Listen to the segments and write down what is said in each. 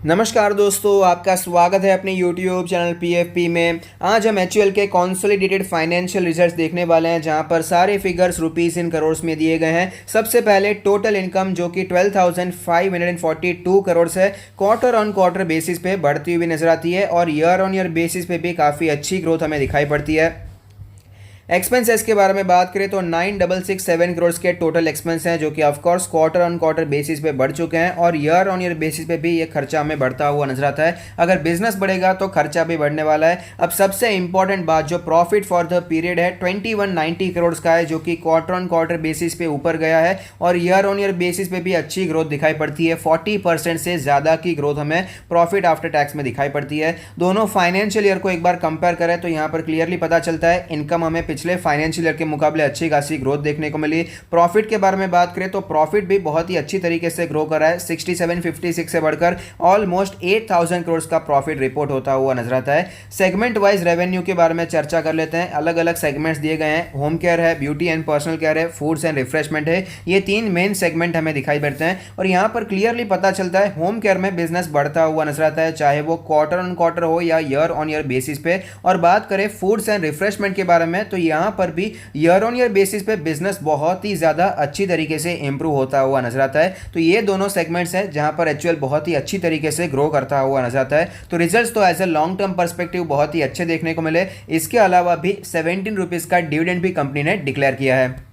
नमस्कार दोस्तों, आपका स्वागत है अपने YouTube चैनल PFP में। आज हम एचयूएल के कॉन्सोलिडेटेड फाइनेंशियल रिजल्ट्स देखने वाले हैं, जहां पर सारे फिगर्स रुपीस इन करोड़ में दिए गए हैं। सबसे पहले टोटल इनकम जो कि 12,542 करोड़ है, क्वार्टर ऑन क्वार्टर बेसिस पे बढ़ती हुई नजर आती है और ईयर ऑन ईयर बेसिस पे भी काफ़ी अच्छी ग्रोथ हमें दिखाई पड़ती है। एक्सपेंसेस के बारे में बात करें तो 9,667 करोड़ के टोटल एक्सपेंस हैं, जो कि of course quarter on quarter basis पे बढ़ चुके हैं और ईयर ऑन ईयर बेसिस पे भी ये खर्चा हमें बढ़ता हुआ नजर आता है। अगर बिजनेस बढ़ेगा तो खर्चा भी बढ़ने वाला है। अब सबसे इंपॉर्टेंट बात, जो प्रॉफिट फॉर द पीरियड है 2190 करोड़ का है, जो कि क्वार्टर ऑन क्वार्टर बेसिस पे ऊपर गया है और ईयर ऑन ईयर बेसिस पे भी अच्छी ग्रोथ दिखाई पड़ती है। 40% से ज़्यादा की ग्रोथ हमें प्रॉफिट आफ्टर टैक्स में दिखाई पड़ती है। दोनों फाइनेंशियल ईयर को एक बार कंपेयर करें तो यहाँ पर क्लियरली पता चलता है इनकम हमें पिछले फाइनेंशियल ईयर के मुकाबले अच्छी खासी ग्रोथ देखने को मिली। प्रॉफिट के बारे में बात करें तो प्रॉफिट भी बहुत ही अच्छी तरीके से ग्रो कर रहा है। 6756 से बढ़कर ऑलमोस्ट 8000 करोड़ का प्रॉफिट रिपोर्ट होता हुआ नजर आता है। सेगमेंट वाइज रेवेन्यू के बारे में चर्चा कर लेते हैं। अलग अलग सेगमेंट्स दिए गए हैं। होम केयर है, ब्यूटी एंड पर्सनल केयर है, फूड्स एंड रिफ्रेशमेंट है। ये तीन मेन सेगमेंट हमें दिखाई पड़ते हैं और यहाँ पर क्लियरली पता चलता है होम केयर में बिजनेस बढ़ता हुआ नजर आता है, चाहे वो क्वार्टर ऑन क्वार्टर हो या ईयर ऑन ईयर बेसिस पे। और बात करें फूड्स एंड रिफ्रेशमेंट के बारे में तो यहाँ पर भी ईयर ऑन ईयर बेसिस पे बिजनेस बहुत ही ज़्यादा अच्छी तरीके से इंप्रूव होता हुआ नजर आता है। तो ये दोनों सेगमेंट्स हैं जहां पर एचयूएल बहुत ही अच्छी तरीके से ग्रो करता हुआ नजर आता है। तो रिजल्ट्स तो as a long term perspective बहुत ही अच्छे देखने को मिले। इसके अलावा भी 17 रुपीज़ का डिविडेंड भी कंपनी ने डिक्लेयर किया है।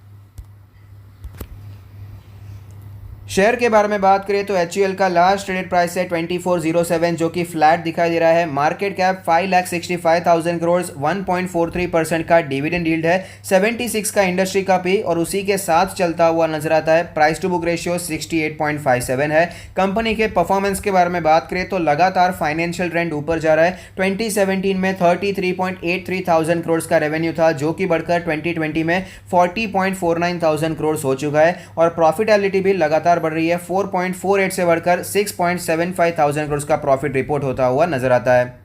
शेयर के बारे में बात करें तो एचयूएल का लास्ट ट्रेडेड प्राइस है 2407, जो कि फ्लैट दिखाई दे रहा है। मार्केट कैप 5,65,000 करोड़, 1.43% का डिविडेंड यील्ड है। 76 का इंडस्ट्री का पी और उसी के साथ चलता हुआ नजर आता है। प्राइस टू बुक रेशियो 68.57 है। कंपनी के परफॉर्मेंस के बारे में बात करें तो लगातार फाइनेंशियल ट्रेंड ऊपर जा रहा है। 2017 में 33.83,000 करोड़ का रेवेन्यू था, जो कि बढ़कर 2020 में 40.49,000 करोड़ हो चुका है और प्रॉफिटेबिलिटी भी लगातार बढ़ रही है। 4.48 से बढ़कर 6.75,000 करोड़ का प्रॉफिट रिपोर्ट होता हुआ नजर आता है।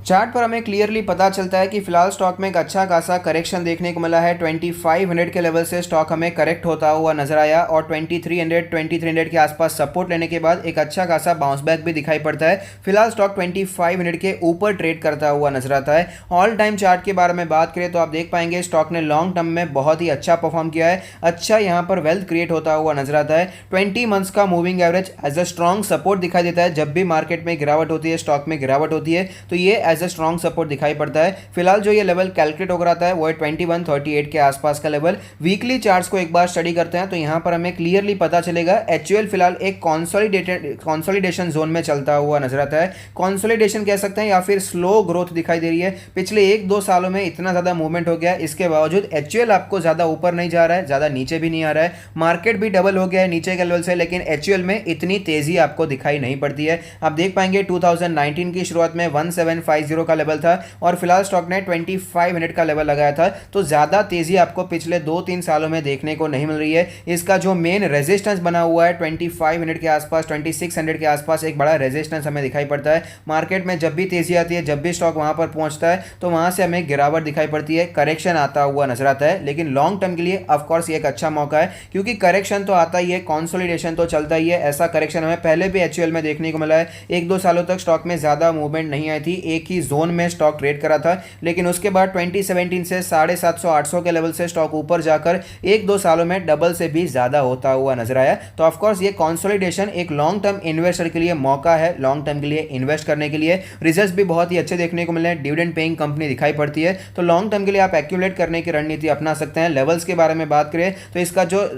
चार्ट पर हमें क्लियरली पता चलता है कि फिलहाल स्टॉक में एक अच्छा खासा करेक्शन देखने को मिला है। 2500 के लेवल से स्टॉक हमें करेक्ट होता हुआ नजर आया और 2300 के आसपास सपोर्ट लेने के बाद एक अच्छा खासा बाउंस बैक भी दिखाई पड़ता है। फिलहाल स्टॉक 2500 के ऊपर ट्रेड करता हुआ नजर आता है। ऑल टाइम चार्ट के बारे में बात करें तो आप देख पाएंगे स्टॉक ने लॉन्ग टर्म में बहुत ही अच्छा परफॉर्म किया है। अच्छा यहाँ पर वेल्थ क्रिएट होता हुआ नजर आता है। 20 मंथ्स का moving average as a strong support दिखाई देता है। जब भी मार्केट में गिरावट होती है, स्टॉक में गिरावट होती है, तो ये एज अ स्ट्रॉन्ग सपोर्ट दिखाई पड़ता है। फिलहाल जो ये लेवल कैलकुलेट होकर आता है वो है 2138 के आसपास का लेवल। वीकली चार्ट्स को एक बार स्टडी करते हैं तो यहां पर हमें क्लियरली पता चलेगा एचयूएल फिलहाल एक कंसोलिडेशन जोन में चलता हुआ नजर आता है। कंसोलिडेशन कह सकते हैं या फिर स्लो ग्रोथ दिखाई दे रही है। पिछले 1-2 सालों में इतना ज्यादा मूवमेंट हो गया, इसके बावजूद एचयूएल आपको ज्यादा ऊपर नहीं जा रहा है, ज्यादा नीचे भी नहीं आ रहा है। मार्केट भी डबल हो गया है नीचे के लेवल से, लेकिन एचयूएल में इतनी तेजी आपको दिखाई नहीं पड़ती है। आप देख पाएंगे 2019 की शुरुआत में 1750 का लेवल था और फिलहाल स्टॉक ने 2500 का लेवल लगाया था। तो ज्यादा तेजी आपको पिछले 2-3 सालों में देखने को नहीं मिल रही है। इसका जो मेन रेजिस्टेंस बना हुआ है 2500 के आसपास, 2600 के आसपास एक बड़ा रेजिस्टेंस हमें दिखाई पड़ता है। मार्केट में जब भी तेजी आती है, जब भी स्टॉक वहां पर पहुंचता है तो वहां से हमें गिरावट दिखाई पड़ती है, करेक्शन आता हुआ नजर आता है। लेकिन लॉन्ग टर्म के लिए ऑफकोर्स ये एक अच्छा मौका है, क्योंकि करेक्शन तो आता ही है, कंसोलिडेशन तो चलता ही है। ऐसा करेक्शन हमें पहले भी एचयूएल में देखने को मिला है। 1-2 सालों तक स्टॉक में ज्यादा मूवमेंट नहीं आई थी, एक ही जोन में स्टॉक ट्रेड करा था, लेकिन उसके बाद 2017 से 750-800 के लेवल से स्टॉक ऊपर जाकर 1-2 सालों में डबल से भी ज्यादा होता हुआ नजर आया। तो ऑफ कोर्स ये कंसोलिडेशन एक लॉन्ग टर्म इन्वेस्टर के लिए मौका है, लॉन्ग टर्म के लिए इन्वेस्ट करने के लिए। रिजल्ट्स भी बहुत ही अच्छे देखने को मिले हैं, डिविडेंड पेइंग कंपनी दिखाई पड़ती है। तो लॉन्ग टर्म के लिए आप एक्यूमुलेट करने की रणनीति अपना सकते हैं। लेवल्स के बारे में बात करें तो इसका जो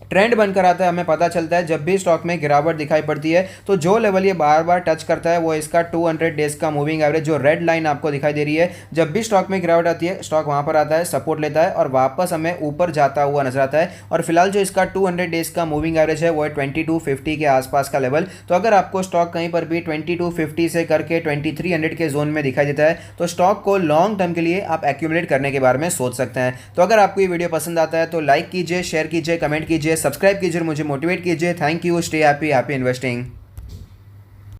ट्रेंड बनकर आता है हमें पता चलता है, जब भी स्टॉक में गिरावट दिखाई पड़ती है तो जो लेवल ये बार बार टच करता है वो इसका 200 डेज का मूविंग एवरेज, जो रेड लाइन आपको दिखाई दे रही है। जब भी स्टॉक में गिरावट आती है, स्टॉक वहां पर आता है, सपोर्ट लेता है और वापस हमें ऊपर जाता हुआ नजर आता है। और फिलहाल जो इसका 200 डेज का मूविंग एवरेज है वो है 2250 के आसपास का लेवल। तो अगर आपको स्टॉक कहीं पर भी 2250 से करके 2300 के जोन में दिखाई देता है तो स्टॉक को लॉन्ग टर्म के लिए आप एक्यूमुलेट करने के बारे में सोच सकते हैं। तो अगर आपको ये वीडियो पसंद आता है तो लाइक कीजिए, शेयर कीजिए, कमेंट कीजिए, सब्सक्राइब कीजिए, मुझे मोटिवेट कीजिए। Thank you, stay happy, happy investing.